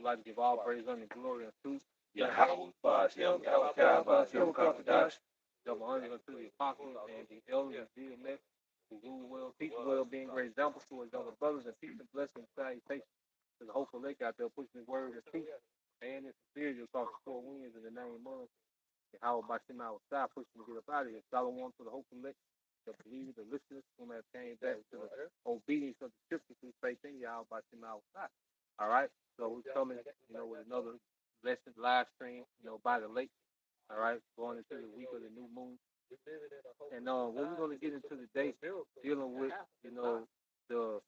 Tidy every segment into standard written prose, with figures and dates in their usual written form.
would like to give all praise, honor, and glory unto Yahweh Bashem, Yahweh Bashem, Kakadash. double honor unto the apostles and the elders, the elect, who rule well, teach well, being great examples to his other brothers, and peace and blessings and salutations to the hopeful elect out there pushing his word and peace and his spiritual across the four winds in the name of Yahweh Bashem outside, pushing to get up out of here. Shalom to the hopeful elect, the believers, the listeners, whom have came back to the obedience of the scriptures through faith in Yahweh Bashem outside. All right, so we're coming, with another lesson live stream, by the lake. All right, going into the week of the new moon, and what we're going to get into today, dealing with, the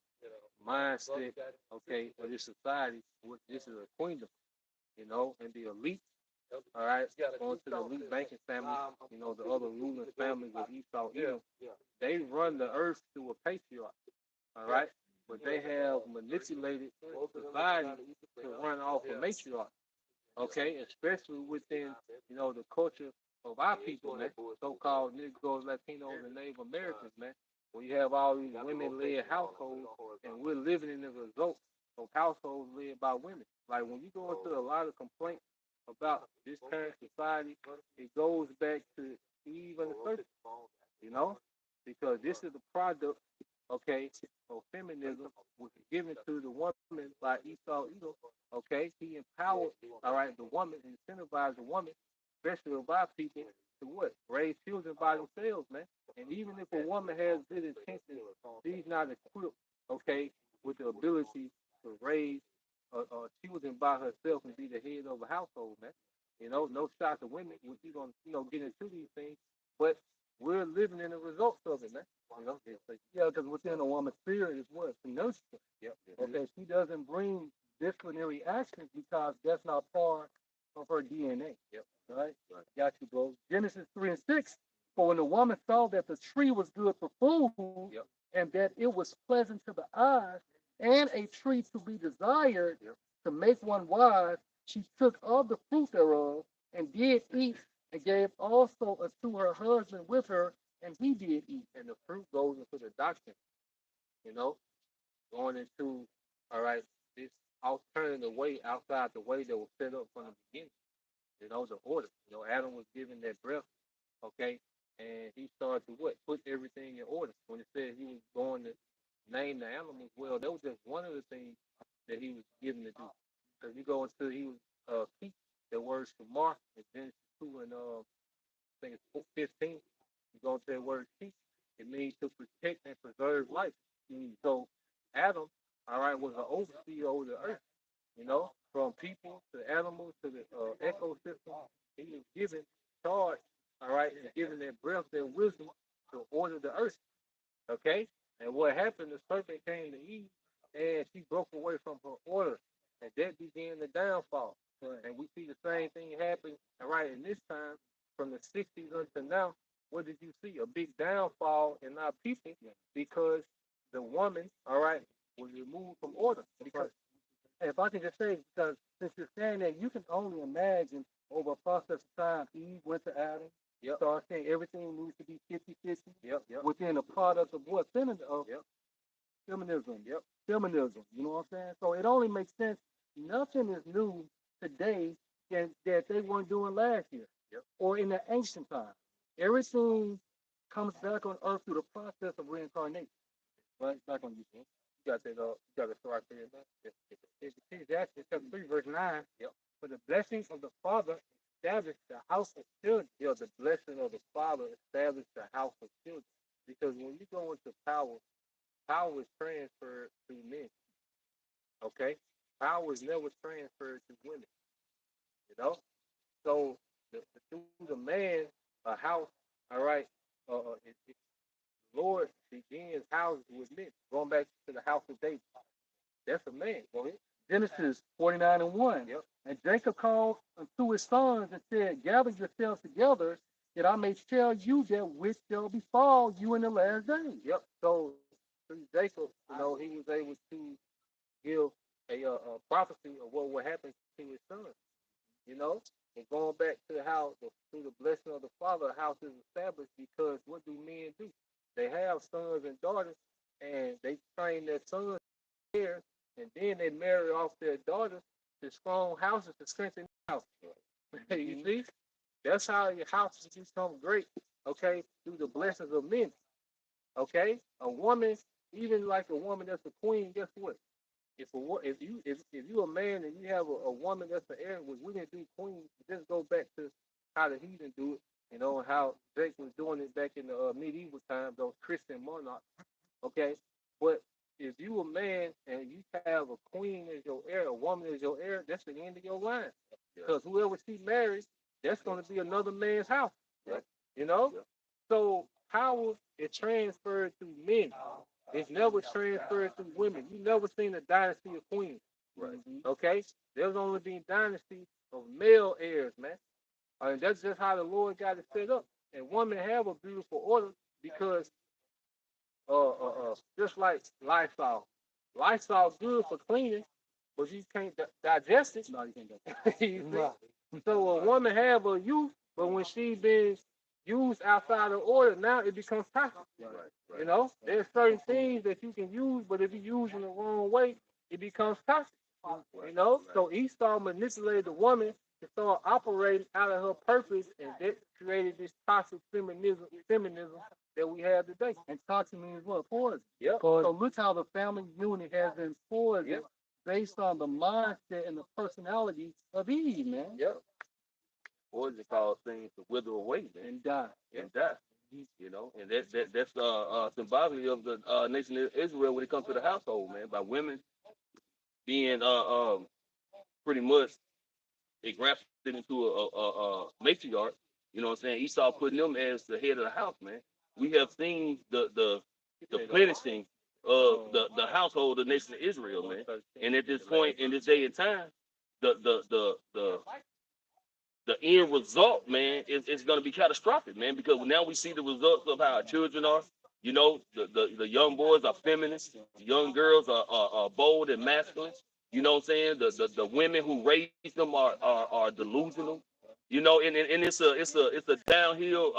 mindset, okay, of this society. This is a queendom, and the elite. All right, going to the elite banking family, the other ruling families of Esau, they run the earth through a patriarch. All right, but they have manipulated society to run off a matriarch. Okay, especially within, the culture of our people, man, so-called Negroes, Latinos, and Native Americans, man, where you have all these women-led households, and we're living in the result of households led by women. Like, when you go into a lot of complaints about this current society, it goes back to Eve and the serpent, because this is the product, okay, of feminism, which is given to the woman by Esau Edom. Okay, he empowered, all right, the woman, incentivized the woman, especially of our people, to what? Raise children by themselves, man. And even if a woman has good intentions, she's not equipped, okay, with the ability to raise children by herself and be the head of a household, man. No shot to women, which you're going to, get into these things, but we're living in the results of it, man. Yeah, because within a woman's spirit is what? To nurture. Yep. Okay, she doesn't bring disciplinary actions because that's not part of her DNA. Yep. Right? Got you, bro. Genesis 3 and 6. For when the woman saw that the tree was good for food, and that it was pleasant to the eyes, and a tree to be desired, to make one wise, she took of the fruit thereof, and did eat, and gave also unto her husband with her, and he did eat. And the fruit goes into the doctrine, going into, all right, this alternative way outside the way that was set up from the beginning. The order. Adam was given that breath, okay, and he started to what? Put everything in order. When it said he was going to name the animals, well, that was just one of the things that he was given to do. Because you go into, he was keep the word shamar in Genesis 2 and I think it's 15. You go into that word keep, it means to protect and preserve life. So Adam, all right, was an overseer over the earth. From people to animals to the ecosystem, he was given charge, all right, and given their breath, their wisdom to order the earth. Okay? And what happened, the serpent came to Eve, and she broke away from her order, and that began the downfall. And we see the same thing happen, all right, in this time, from the 60s until now. What did you see? A big downfall in our people because the woman, all right, was removed from order. Because if I can just say, because since you're saying that, you can only imagine over a process of time, Eve went to Adam. Yep. Started saying everything needs to be 50-50. Yep. Within a product of what? Feminism. Yep. Feminism. You know what I'm saying? So it only makes sense. Nothing is new today that they weren't doing last year. Yep. Or in the ancient time. Everything comes back on earth through the process of reincarnation. Right? Back on you. You got that, you got to start there, man. Ecclesiastes chapter 3, verse 9. Yep. For the blessings of the Father established the house of children. The blessing of the Father established the house of children. Because when you go into power, power is transferred to men. Okay? Power is never transferred to women. So through the man, a house, all right, Lord begins houses with men. Going back to the house of David. That's a man. Go ahead. Genesis 49 and 1. Yep. And Jacob called unto his sons and said, gather yourselves together, that I may tell you that which shall befall you in the last days. Yep. So through Jacob, he was able to give a prophecy of what would happen to his sons. And going back to how through the blessing of the Father, the house is established, because what do men do? They have sons and daughters, and they train their sons there, and then they marry off their daughters to strong houses to strengthen the house. You see? That's how your houses become great, okay, through the blessings of men. Okay? A woman, even like a woman that's a queen, guess what? If you a man and you have a woman that's an heir, which we didn't do queen, just go back to how the heathen do it, and how Jake was doing it back in the medieval times, those Christian monarchs. Okay, but if you a man and you have a queen as your heir, a woman as your heir, that's the end of your line. Because whoever she marries, that's going to be another man's house. Yeah. You know? Yeah. So power is transferred through men. It's never transferred through women. You never seen a dynasty of queens. Right. Okay? There's only been dynasty of male heirs, man. And that's just how the Lord got it set up. And women have a beautiful order because just like Lysol. Lysol good for cleaning, but you can't digest it. No, you can't digest it. Right. So a woman have a use, but when she been used outside of order, now it becomes toxic. Right. There's certain things that you can use, but if you use in the wrong way, it becomes toxic. So Esau manipulated the woman to start operating out of her purpose, and that created this toxic feminism that we have today. And toxic means what? Poison. Yep. So look how the family unit has been poisoned. Yep. Based on the mindset and the personality of Eve, man. Yep. Poison cause things to wither away, man. And die. And die. And that's symbolic of the nation of Israel when it comes to the household, man. By women being pretty much grafted into a matriarch. You know what I'm saying? Esau putting them as the head of the house, man. We have seen the plenishing of the household of the nation of Israel, man. And at this point in this day and time, the end result, man, is going to be catastrophic, man, because now we see the results of how our children are. The young boys are feminists. The young girls are bold and masculine. You know what I'm saying? The women who raise them are delusional. And it's a downhill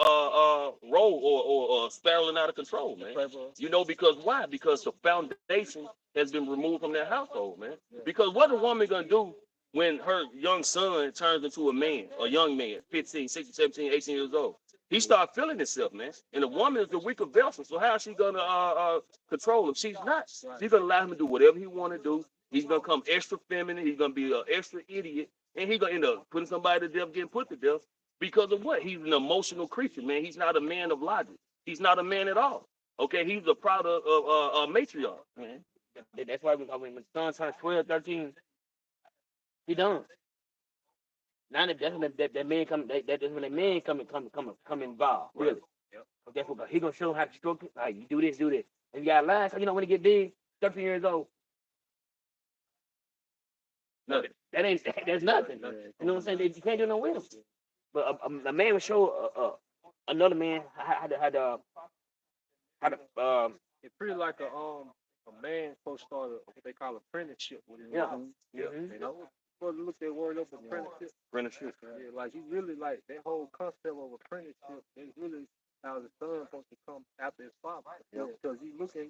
road or spiraling out of control, man. Because why? Because the foundation has been removed from their household, man. Because what a woman gonna do when her young son turns into a young man, 15, 16, 17, 18 years old? He starts feeling himself, man. And the woman is the weaker vessel. So how is she gonna control him? She's not. She's gonna allow him to do whatever he want to do. He's gonna come extra feminine. He's gonna be an extra idiot, and he's gonna end up putting somebody to death, getting put to death because of what? He's an emotional creature, man. He's not a man of logic. He's not a man at all. Okay, he's a product of a matriarch, man. That's why when my son turns 12, 13, he done. Now that's when that man come. That's when that man come involved. Really. Yep. That's what he gonna show him how to stroke it. Like, you do this, do this. And you got last. When he get big, 13 years old. Nothing. That's nothing. You know what I'm saying? You can't do no with him. But a man would show another man how to it's pretty like a man supposed to start what they call apprenticeship with him. Yeah. Supposed to look that word up, apprenticeship. Apprenticeship. Yeah, like you really like that whole concept of apprenticeship is really how the son supposed to come after his father. Yeah. Because you look at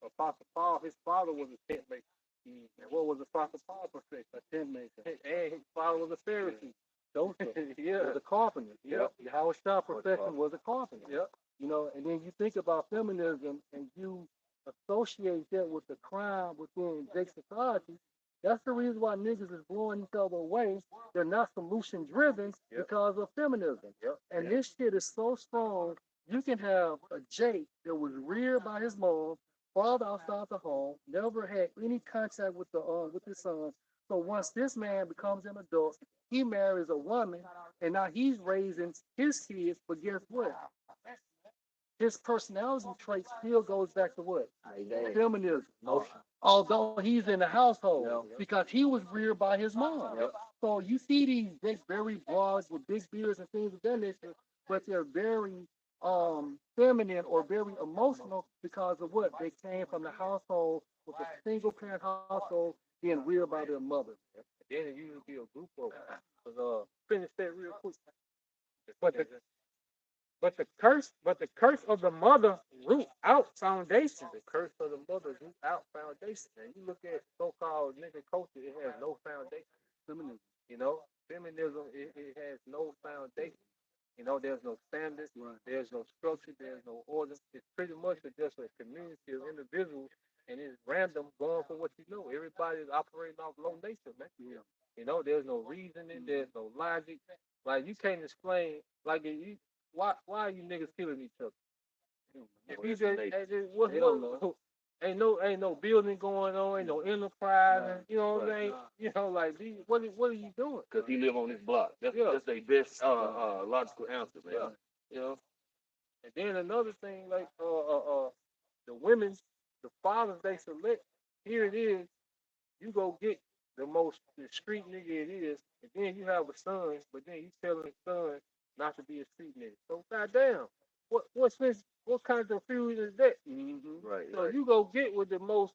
Apostle Paul, his father was a tent maker. And what was Apostle Paul's profession? A tent maker. And his father was a Pharisee. Joseph was a carpenter. Yep. Howard Shaw's profession was a carpenter. Yep. And then you think about feminism and you associate that with the crime within Jake's society. That's the reason why niggas is blowing each other away. They're not solution driven because of feminism. Yep. And this shit is so strong. You can have a Jake that was reared by his mom, father outside the home, never had any contact with his son. So once this man becomes an adult, he marries a woman, and now he's raising his kids. But guess what? His personality trait still goes back to what? Feminism. Although he's in the household, because he was reared by his mom. Yep. So you see these very broads with big beards and things of that nature, but they're very feminine or very emotional because of what? They came from the household with a single parent household being reared by their mother. And then it usually be a group of them. Finish that real quick. But the curse of the mother root out foundation. The curse of the mother root out foundation. And you look at so-called nigga culture, it has no foundation. Feminism. You know, feminism it has no foundation. You know, there's no standards, right. There's no structure, there's no order. It's pretty much just a community of individuals, and it's random going for what you know. Everybody's operating off low nature, man. Yeah. You know, there's no reasoning, there's no logic. Like you can't explain. Like you, why are you niggas killing each other? If you just they don't know. Ain't no building going on, ain't no enterprise, right. You know what I'm saying? You know, like what are you doing? Because he live on this block. That's their best logical answer, man. Yeah. You know. And then another thing, like the women, the fathers they select. Here it is. You go get the street nigga it is, and then you have a son, but then you telling the son not to be a street nigga. So goddamn, what kind of confusion is that? Mm-hmm. Right. So right. You go get with the most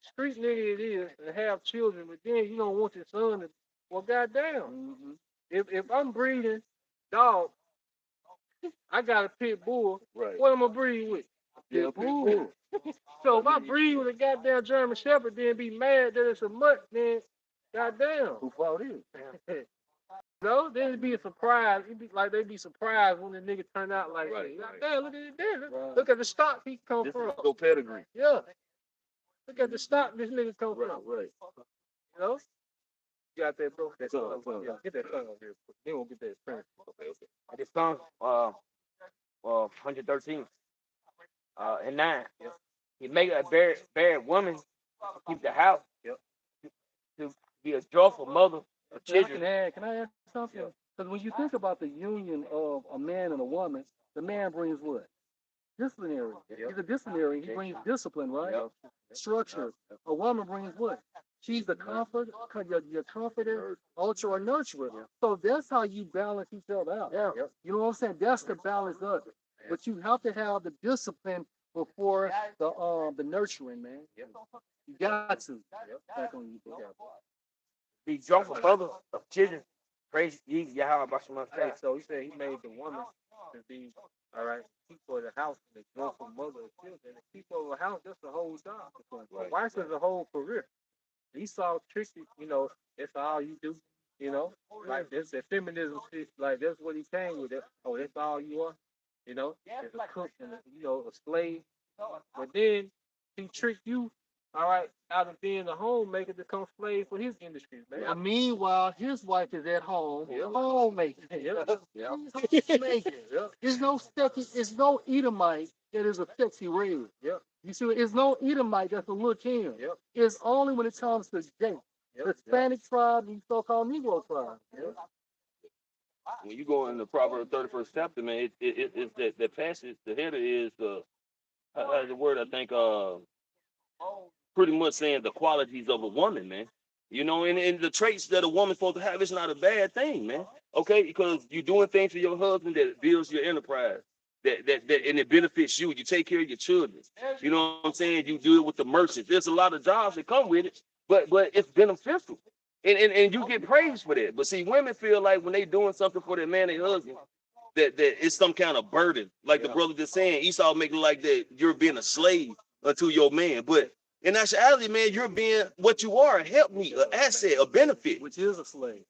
street nigga it is and have children, but then you don't want your son to. Well, goddamn. Mm-hmm. If I'm breeding dog, I got a pit bull. Right. What am I breeding with? Pit bull. So if I breed with a goddamn German Shepherd, then be mad that it's a mutt, then goddamn. Who fought him? No, then it'd be a surprise. It'd be like they'd be surprised when the nigga turn out like, right, goddamn, look at it there. Look at the stock he come from. This is no pedigree. Yeah. Look at the stock this nigga come from. Right. You know? You got that, bro? That song. Yeah, get that song over here. Then we'll get that experience. Okay. This song, 113, and 9. Yeah. He make a buried woman keep the house. Yep. To be a joyful mother of children. Can I add something? Because when you think about the union of a man and a woman, the man brings what? Disciplinary. Yep. He's a disciplinary. He brings discipline, right? Yep. Structure. Yep. A woman brings what? She's the comfort, your comforter, ultra or nurturer. Yep. So that's how you balance each other out. Yeah. Yep. You know what I'm saying? That's the balance of it. But you have to have the discipline before the nurturing, man. Yep. You got to. Yep. Back on you, bro. Be joyful mother of children. Praise ye Yahweh Bashaman. So he said he made the woman to be, all right, keeper of the house, and the joyful mother of children. The keeper of the house, that's the whole job. Right. Wife is a whole career. Esau tricked you, you know, that's all you do, you know. Like this, the feminism shit, like that's what he came with. It. Oh, that's all you are, you know, as a cook and a slave. But then he tricked you, all right, out of being a homemaker to become slave for his industry, man. Yeah. Meanwhile, his wife is at home, homemaker. Yep. He's homemaking. Yep. There's no Edomite that is a sexy red. Yep. You see, it's no Edomite that's a little king. Yep. It's only when it comes to Jake, the Hispanic tribe and so-called Negro tribe. Yep. When you go in the Proverbs 31st chapter, man, it's that passage. The header is the word I think pretty much saying the qualities of a woman, man. You know, and the traits that a woman's supposed to have is not a bad thing, man. Okay, because you're doing things for your husband that builds your enterprise. That and it benefits you. You take care of your children. You know what I'm saying? You do it with the merchants. There's a lot of jobs that come with it, but it's beneficial. And you get praised for that. But see, women feel like when they doing something for their man, their husband, that it's some kind of burden. Like the brother just saying, Esau make it like that you're being a slave unto your man. But in actuality, man, you're being what you are, a helpmeet, an asset, a benefit. Which is a slave.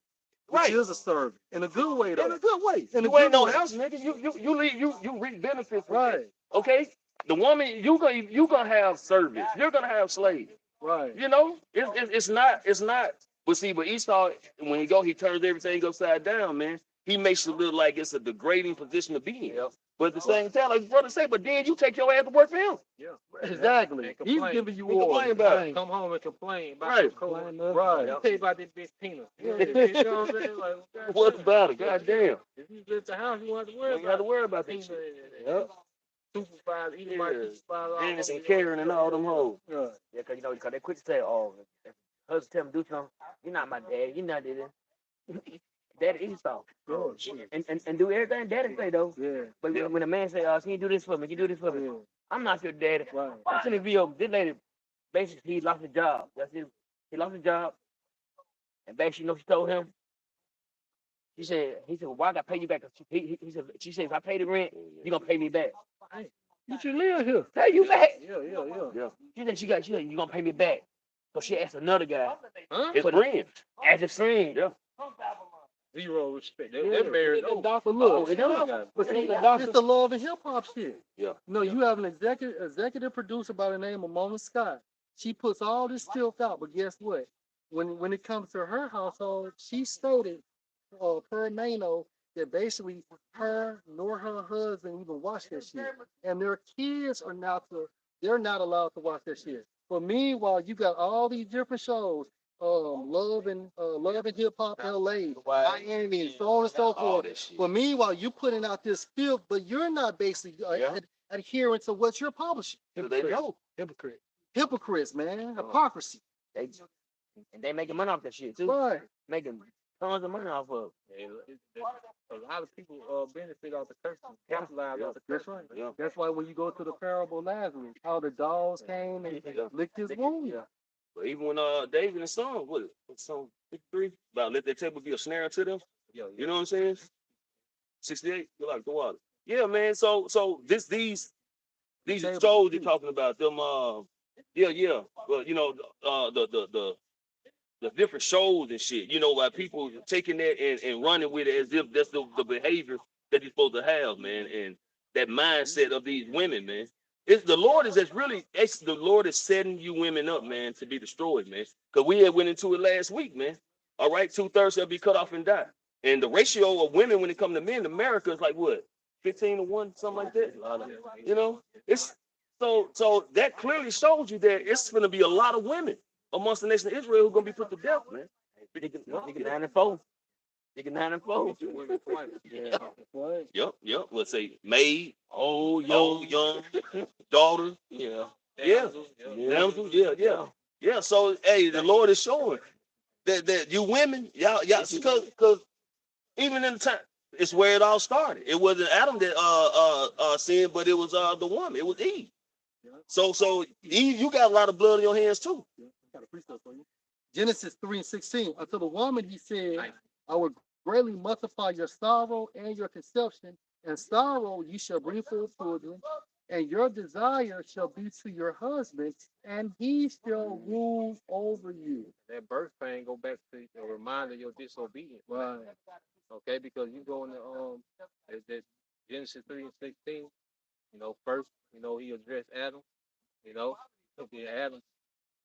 Which is a servant. In a good way, though. In a good way. You ain't no house, nigga. You reap benefits from it. Okay? The woman, you gonna have service. You're gonna have slaves. Right. You know? It's not. But see, but Esau, when he turns everything upside down, man. He makes it look like it's a degrading position to be in. Yep. But at the same time, like brother say, but then you take your ass to work for him. Yeah, exactly. He's giving you orders. Complain about it. Come home and complain about your coworker. Right. Tell you about this bitch Tina. You know what I'm saying? Like, what about it? Goddamn. If you get the house, you won't have to worry about it. You have to worry about this. Yep. Supervise, eating my supervise. Dennis and Karen and all them hoes. Yeah, because because they quit to say, oh, if husband tell me do something, you're not my dad. You're not daddy. Daddy Esau. Oh, and do everything daddy say though. Yeah. But when a man say, can you do this for me? Can you do this for me? Yeah. I'm not your daddy. Right. Watching the video, this lady basically he lost his job. That's it. He lost his job. And basically, she told him. He said, well, why I gotta pay you back? She said, if I pay the rent, you gonna pay me back. Hey, you should live here. Pay you back. Yeah. She said, you gonna pay me back. So she asked another guy. His friend. As a friend. Yeah. Zero respect. They're married. But look, But see, it's the love and hip hop shit. Yeah. No, you have an executive producer by the name of Mona Scott. She puts all this filth out, but guess what? When it comes to her household, she stated per Mano that basically her nor her husband even watch that shit, and their kids they're not allowed to watch that shit. But meanwhile, you got all these different shows, Love and Hip Hop LA, Miami, and so on and so forth. But meanwhile, you putting out this filth, but you're not basically adhering to what you're publishing. Hypocrites, man. Hypocrisy. They making money off that shit too. Right. Making tons of money off of it. A lot of people benefit off the cursing, capitalize off the That's cursing. right. That's why when you go to the parable of Lazarus, how the dogs came and licked his wound. But even when David and Son, what Psalm 53 about let that table be a snare to them. You know what I'm saying? 68, you like the water. Yeah, man. So these shows you're talking about them. Well, you know, the different shows and shit. You know, like people taking that and running with it as if that's the behavior that you're supposed to have, man, and that mindset of these women, man. The Lord is setting you women up, man, to be destroyed, man. Because we had went into it last week, man. All right, 2/3 will be cut off and die. And the ratio of women when it comes to men in America is like what, 15-1, something like that. You know, it's so that clearly shows you that it's going to be a lot of women amongst the nation of Israel who are going to be put to death, man. Nigga 9 and 4. Nigga 9 and 4. Yep. Let's say maid, old, young, daughter. Yeah. So hey, the Lord is showing that you women, y'all, because even in the time, it's where it all started. It wasn't Adam that sinned, but it was the woman. It was Eve. So Eve, you got a lot of blood on your hands too. Genesis 3:16. Unto the woman he said, I will greatly multiply your sorrow and your conception, and sorrow you shall bring forth children, and your desire shall be to your husband, and he shall rule over you. That birth pain go back to a reminder of your disobedience. Right. Okay, because you go into that Genesis 3:16, you know, first, you know, he addressed Adam, you know, then Adam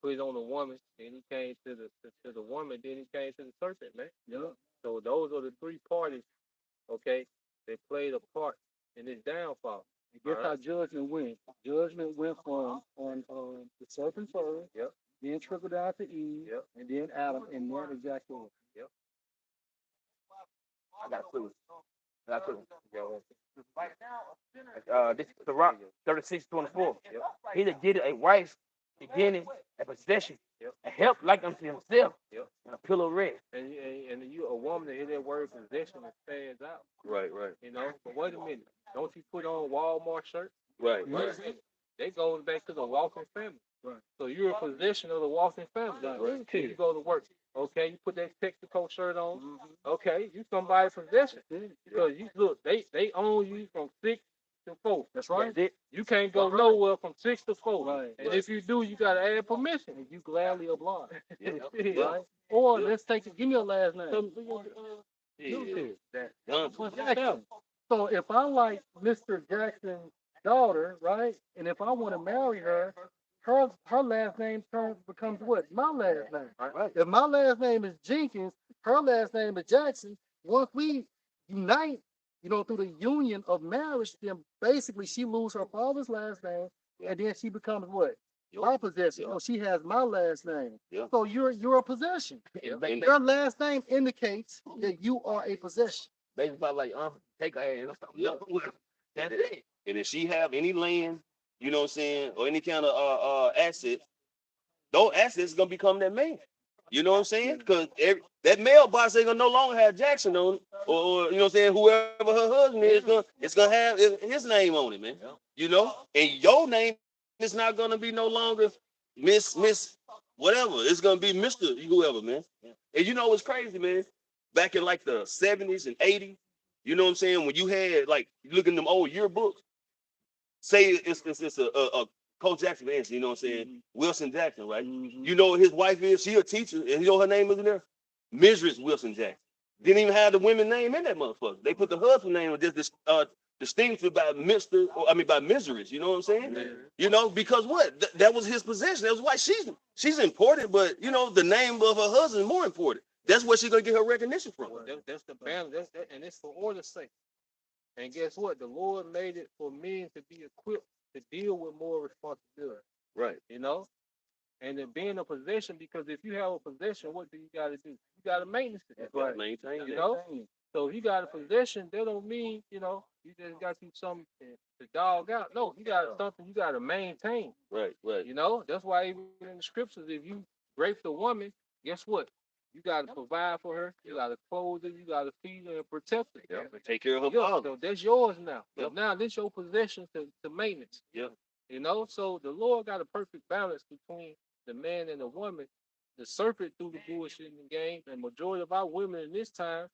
put it on the woman, then he came to the woman, then he came to the serpent, man. Yeah. So those are the three parties, okay, that played a part in this downfall. And guess how judgment went? Judgment went from on the serpent first, then trickled down to Eve, and then Adam, and that exact order. I got a clue. This is the Rock 36:24. He that did a wife beginning a possession, a help like unto himself, and a pillow of rest. And you a woman that hear that word possession and stands out. Right. You know, but wait a minute, don't you put on Walmart shirt? Right. That goes back to the Walton family. Right. So you're a possession of the Walton family. Right. You go to work. Okay, you put that Texaco shirt on. Okay, you somebody's possession. Because you look, they own you from 6 to 4. That's right. You can't go nowhere from 6 to 4. Right. And if you do, you gotta add permission. And you gladly oblige. Yeah. Right? Or let's take it. Give me a last name. So if I like Mr. Jackson's daughter, right, and if I want to marry her, her last name becomes what? My last name. Right. If my last name is Jenkins, her last name is Jackson. Once we unite, you know, through the union of marriage, then basically she loses her father's last name, and then she becomes what? My possession. So she has my last name. So you're a possession. Your last name indicates that you are a possession. Basically, like take her ass. That's it. And if she have any land, you know what I'm saying, or any kind of asset, those assets gonna become that man. You know what I'm saying? Because that mailbox ain't gonna no longer have Jackson on it, or you know what I'm saying, whoever her husband is, it's gonna have his name on it, man. You know, and your name is not gonna be no longer Miss whatever. It's gonna be Mr. whoever, man. And you know what's crazy, man? Back in like the 70s and 80s, you know what I'm saying? When you had like, you look in them old yearbooks, say it's a Coach Jackson, for instance, you know what I'm saying? Mhm. Wilson Jackson, right? Mhm. You know what his wife is? She a teacher, and you know her name is in there? Mrs. Wilson Jackson. Didn't even have the women name in that motherfucker. They put the husband name with just distinguished by Mr. Or, I mean by Mrs. You know what I'm saying? Yeah. You know, because what? That was his possession. That was why she's important, but you know, the name of her husband is more important. That's where she's gonna get her recognition from. Well, that's the balance. And it's for order's sake. And guess what? The Lord made it for men to be equipped to deal with more responsibility. Right. You know, and then being a possession, because if you have a possession, what do you got to do? You got to maintenance it. That's right. Maintain You that. know, so if you got a possession, that don't mean you just got you something to dog out. No, you got something you got to maintain. Right. Right. You know, that's why even in the scriptures, if you rape the woman, guess what? You got to provide for her. You got to clothe her. You got to feed her and protect her. Yeah. Take care of her Yeah, father. so that's yours now. Yep. Now this your possession to maintenance. Yeah. You know, so the Lord got a perfect balance between the man and the woman. The serpent threw the bullshit in the game, and majority of our women in this time,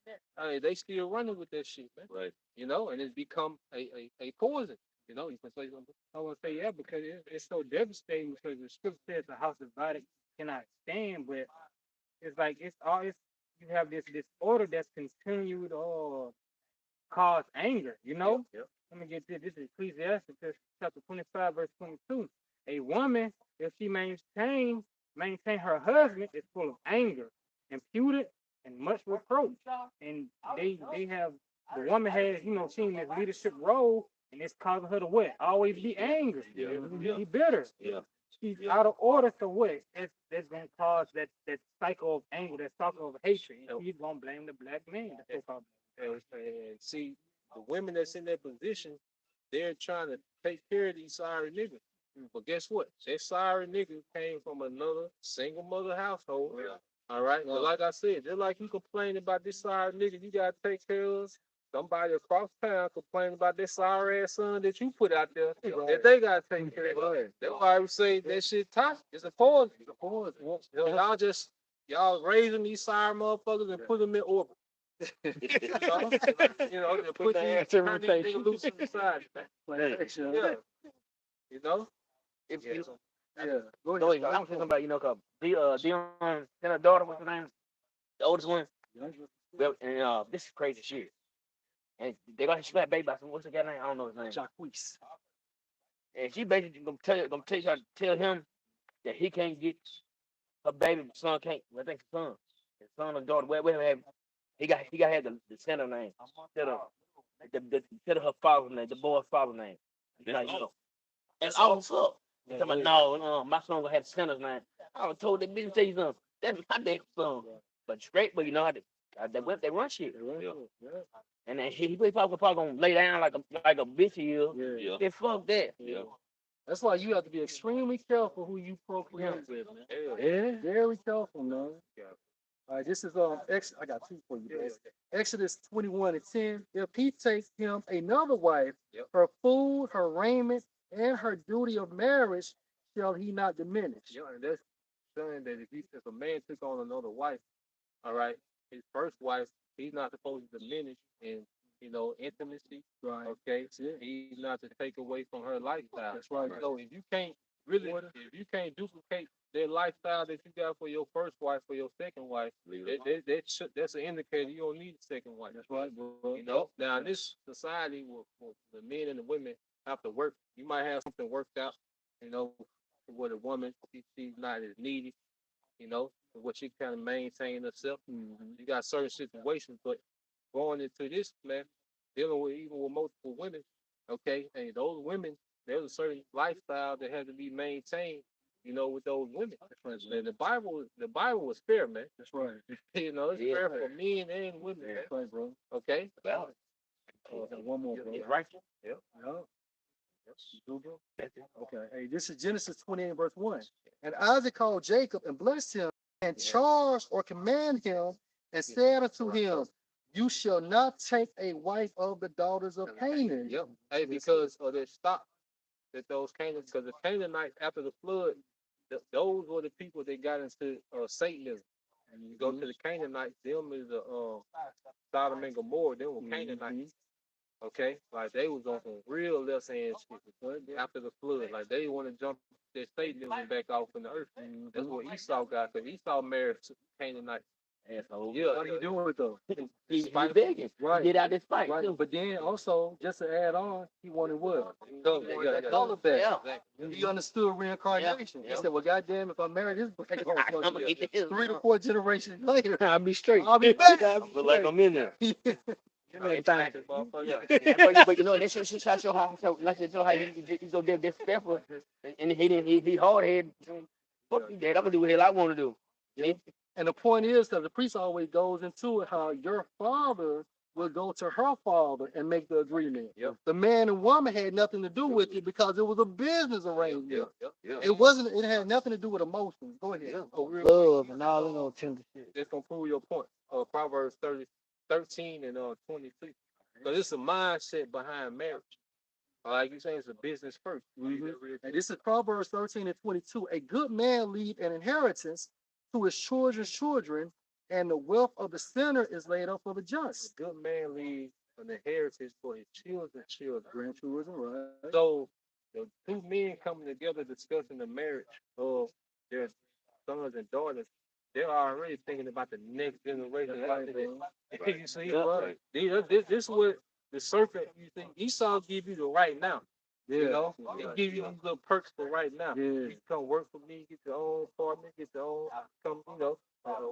they still running with that shit, man. Right. You know, and it's become a poison. You know, you can say something. I want to say yeah because it's so devastating because the scripture says the house divided cannot stand, but it's like it's always you have this order that's continued or cause anger. You know. Yep. Let me get this. This is Ecclesiastes chapter 25 verse 22. A woman, if she maintain her husband, is full of anger, imputed, and much reproach. And they have the woman has seen this leadership role, and it's causing her to what? Always be angry. Yeah. Be bitter. Yeah. She's out of order, so what? That's gonna cause that cycle of anger, that cycle of hatred. And she's gonna blame the black man. That's what And see, the women that's in that position, they're trying to take care of these sorry niggas. But guess what? That sorry nigga came from another single mother household. Yeah. All right. But like I said, just like you complain about this sorry nigga you gotta take care of, somebody across town complaining about this sorry ass son that you put out there that they gotta take care of. That's why I would say that shit toxic. It's a poison. It's a poison. Y'all raising these sorry motherfuckers and put them in orbit. To put these niggas loose in society, man. Yeah. You know? If you Yeah. go ahead. I'm talking about cause Dion and her daughter, what's her name? The oldest one. Well, and this is crazy shit. And she got baby by some what's the guy name? I don't know his name. Jacquees. And she basically gonna tell him that he can't get her baby son can't. I think his son or daughter. Whatever. He got to have the center name instead of her father's name, the boy's father's name. Like, that's awesome. He's talking about no, my son gonna have the center's name. I was told that bitch say something. That's my damn son. But straight, but you know how they run shit. And then he probably gonna lay down like a bitch he is. Yeah. Then fuck that. Yeah. That's why you have to be extremely careful who you procreate with, man. Yeah. Very careful, man. All right, this is I got two for you, guys. Exodus 21:10. If he takes him another wife, her food, her raiment, and her duty of marriage shall he not diminish. Yeah, and that's saying that if a man took on another wife, all right, his first wife, he's not supposed to diminish in intimacy. Right. Okay. He's not to take away from her lifestyle. That's right. So if you can't duplicate that lifestyle that you got for your first wife for your second wife, that's an indicator you don't need a second wife. That's right, bro. Now in this society where the men and the women have to work, you might have something worked out, where the woman she's not as needy, what she kind of maintain herself. You got certain situations, but going into this, man, dealing with even with multiple women, okay, and those women, there's a certain lifestyle that has to be maintained, with those women. And the Bible was fair, man. That's right. It's fair for men and women. That's right, bro. Okay. One more, bro. Right. Yep. Okay. Hey, this is Genesis 28 verse 1. And Isaac called Jacob and blessed him and charged or command him and said unto him, you shall not take a wife of the daughters of Canaan. Yep. Hey, because of that stop that those Canaanites, because the Canaanites after the flood, those were the people that got into Satanism. And you go to the Canaanites, them is Sodom and Gomorrah, them were Canaanites. Okay, like they was on some real left hand shit after the flood. Like they want to jump their Satanism back off in the earth. That's what Esau got. Cause Esau married Canaanites. Asshole. Yeah, what are you doing with them? He begging. Right. He get out this fight. Right. Too. But then also, just to add on, he wanted what? Yeah. Color back. Yeah. He understood reincarnation. Yeah. He said, well, goddamn, if I marry this black I'm motherfucker, gonna get this. 3 to 4 generations later, I'll be straight. I'll be back. I feel like I'm in there. But you know, that shit show how, like I said, show how he so damn disrespectful, and he hard head. Fuck you, Dad. I'm gonna do what the hell I want to do. Yeah. And the point is that the priest always goes into it how your father will go to her father and make the agreement. Yep. The man and woman had nothing to do with it because it was a business arrangement. Yeah. It had nothing to do with emotions. Go ahead. Love and all that old tender shit. It's gonna prove your point. Proverbs 13 and 22. Because it's a mindset behind marriage. Like you saying, it's a business 1st. And this is Proverbs 13 and 22. A good man leave an inheritance to his children's children, and the wealth of the sinner is laid up for the A just. good man leaves an inheritance for his children's children. Grandchildren, right? So the two men coming together discussing the marriage of their sons and daughters, they're already thinking about the next generation. You see, Right. this is what the serpent, you think Esau give you the right now. Yeah. You know, he give you these little perks for right now. Yeah. You come work for me, get your own apartment, get your own,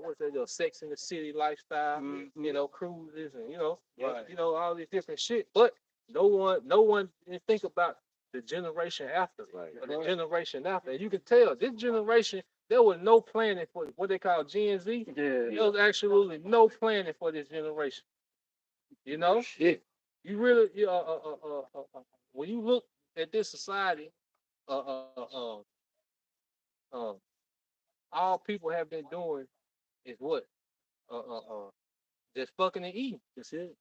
what's that, your Sex in the City lifestyle, you know, cruises and, all this different shit. But no one didn't think about the generation after, or the generation after. And you can tell this generation, there was no planning for what they call Gen Z. Yeah. There was absolutely no planning for this generation. You know, Shit. you really, when you look at this society, all people have been doing is what, just fucking and eating. That's it.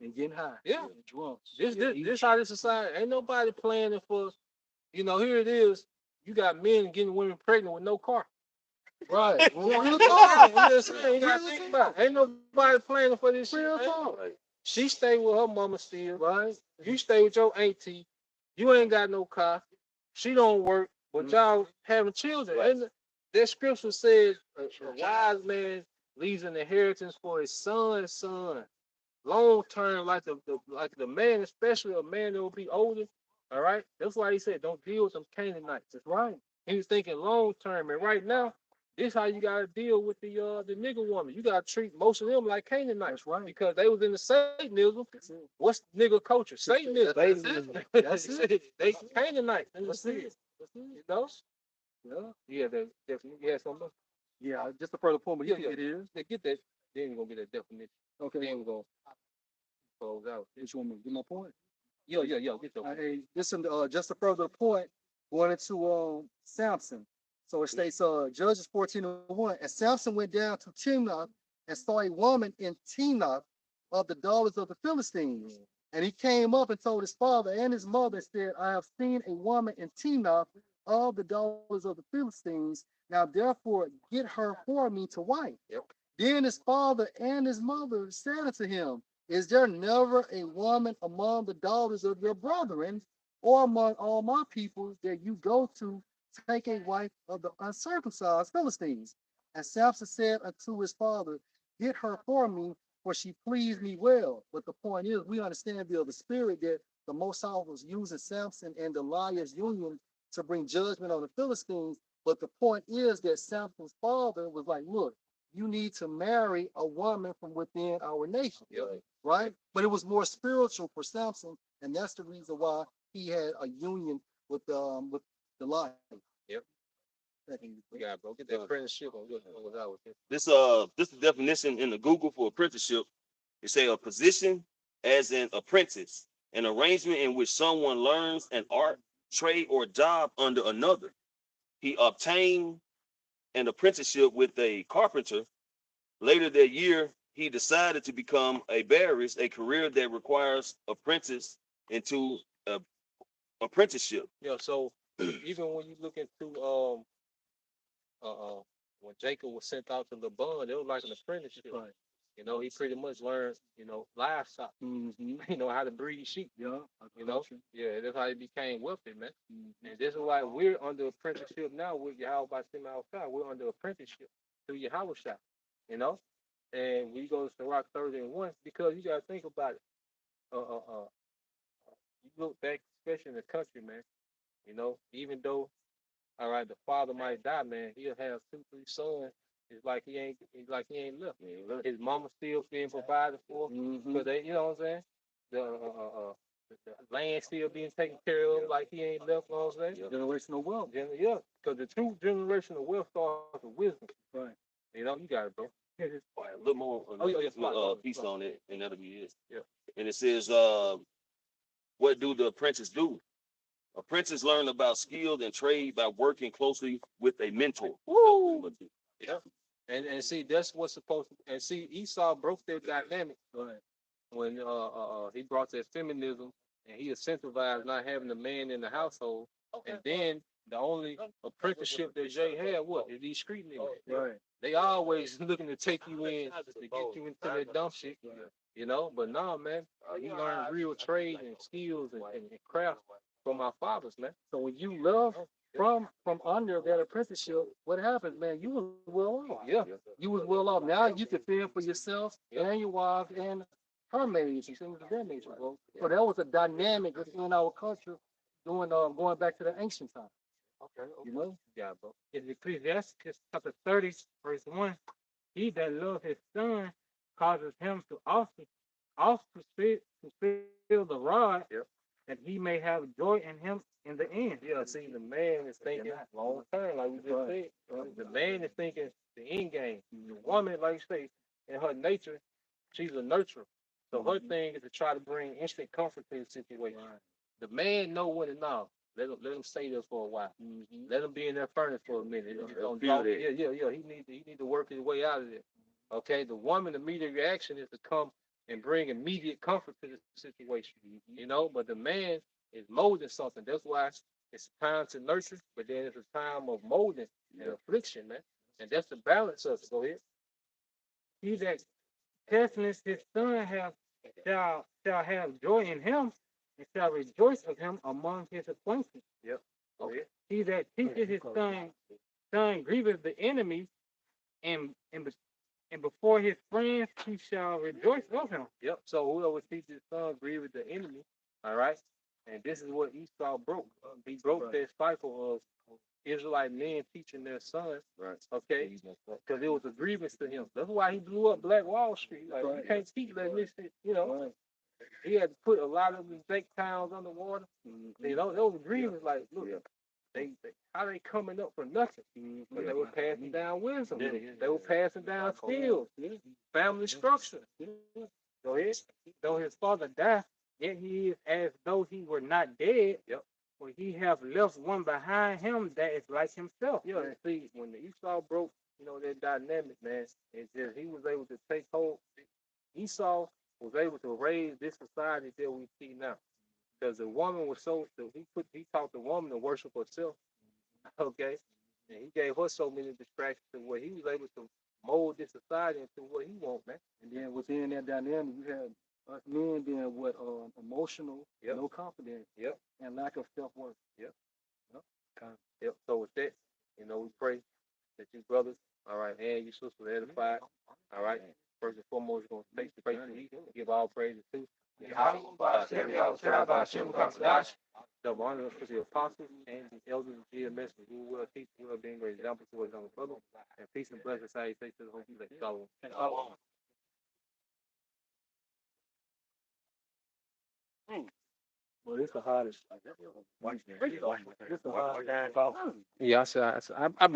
And getting high. Yeah. And drunk. This how this society. Ain't nobody planning for. Here it is. You got men getting women pregnant with no car. Right. I'm just saying, you gotta think about it. Ain't nobody planning for this shit. She stay with her mama still, right? You stay with your auntie. You ain't got no car. She don't work, but y'all having children. And that scripture says a wise man leaves an inheritance for his son's son. Long term, like the man, especially a man that will be older. All right. That's why he said don't deal with them Canaanites. That's right. He was thinking long term, and right now, this how you gotta deal with the nigga woman. You gotta treat most of them like Canaanites, right? Because they was in the Satanism. What's nigga culture? Satanism. That's it. They Canaanites. That's it. You know? Yeah, they definitely. Yeah, something. Yeah, just a further point, but it is. They get that. Then we're gonna get that definition. Okay. Then we're gonna close out. Which one? Get my point? Yo, get your Hey, listen, just a further point, going into Samson. So it states Judges 14:1, and Samson went down to Timnath and saw a woman in Timnath of the daughters of the Philistines. And he came up and told his father and his mother, said, I have seen a woman in Timnath of the daughters of the Philistines. Now therefore get her for me to wife. Yep. Then his father and his mother said unto him, is there never a woman among the daughters of your brethren or among all my people that you go to take a wife of the uncircumcised Philistines? And Samson said unto his father, get her for me, for she pleased me well. But the point is, we understand via the spirit that the Most High was using Samson and Delilah's union to bring judgment on the Philistines. But the point is that Samson's father was like, look, you need to marry a woman from within our nation, right? But it was more spiritual for Samson, and that's the reason why he had a union with Delilah. Yep. Yeah, bro. Get that apprenticeship on what I was. This is the definition in the Google for apprenticeship. It say a position as an apprentice, an arrangement in which someone learns an art, trade, or job under another. He obtained an apprenticeship with a carpenter. Later that year, he decided to become a barrist, a career that requires apprentice into apprenticeship. Yeah, so even when you look into when Jacob was sent out to Laban, it was like an apprenticeship. Right. You know, he pretty much learned, livestock. How to breed sheep. Yeah. Yeah, that's how he became wealthy, man. And this is why we're under apprenticeship now with Yahweh Shem outside. We're under apprenticeship through Yahweh Shah, you know. And we go to Sirach 30 and 1 because you gotta think about it. You look back, especially in the country, man. Even though, all right, the father might die, man, he'll have 2, 3 sons. It's like he ain't left. His mama still being provided for because they, you know what I'm saying? The land still being taken care of, like he ain't left. You know what I'm saying? Generational wealth. Yeah, because the true generational wealth starts with wisdom. Right. You got it, bro. All right, a little more piece on it, and that'll be it. Yeah. And it says, what do the apprentice do? Apprentices learn about skills and trade by working closely with a mentor. Woo! Yeah. And see, that's what's supposed to. And see, Esau broke their dynamic when he brought that feminism and he incentivized not having a man in the household. And then the only apprenticeship that Jay had, what is these street niggas? Right. They always looking to take you in to get you into that dumb shit. But nah, man, we learn real trade and skills and craft from our fathers, man. So when you love from under that apprenticeship, what happens, man? You was well off. Yeah. You was well off. Now you can fend for yourself and your wife and her maids and things of that nature, bro. So that was a dynamic within our culture doing going back to the ancient time. Okay. You know? Yeah, bro. In Ecclesiastes chapter 30, verse 1, he that loves his son causes him to also fulfill the rod, that he may have joy in him in the end. Yeah, see, the man is thinking long term, like we just said. The man is thinking the end game. The woman, like you say, in her nature, she's a nurturer. So her thing is to try to bring instant comfort to the situation. The man know when to know. Let him stay there for a while. Let him be in that furnace for a minute. Yeah. He need to work his way out of there. Okay. The woman, immediate reaction is to come and bring immediate comfort to the situation. But the man is molding something. That's why it's time to nurture, but then it's a time of molding and affliction, man. And that's the balance of it. Go ahead. He that testeth his son shall have joy in him, and shall rejoice of him among his acquaintance. Yep. Okay. He that teacheth his son grieveth the enemy, and before his friends he shall rejoice of him. Yep. So whoever teaches his son grieveth the enemy. All right. And this is what Esau broke. He broke that cycle of Israelite men teaching their sons. Right. Okay. Because it was a grievance to him. That's why he blew up Black Wall Street. Like, you can't keep letting this shit, Right. He had to put a lot of these fake towns underwater. Those were grievance. Like, look, they how they coming up for nothing? But they were passing down wisdom. They were passing down skills, family structure. So though his father died, yet he is as though he were not dead. Yep. For he have left one behind him that is like himself. Yeah, and see, when the Esau broke, that dynamic, man, it's just he was able to take hold. Esau was able to raise this society that we see now. Because the woman was he taught the woman to worship herself. Okay. And he gave her so many distractions to where he was able to mold this society into what he wants, man. And then within that dynamic, you had us men being emotional, no confidence, and lack of self-worth. So with that, we pray that you brothers, all right, and you sisters are edified. All right. First and foremost, you're gonna take the praise to you, give all praises to the honor to the apostles and the elders of GMS who will teach, who will be a great example to his own brother. And peace and blessings, salutations to the whole people. Shalom. Well, it's the hardest. It's the hardest. Yeah, I've been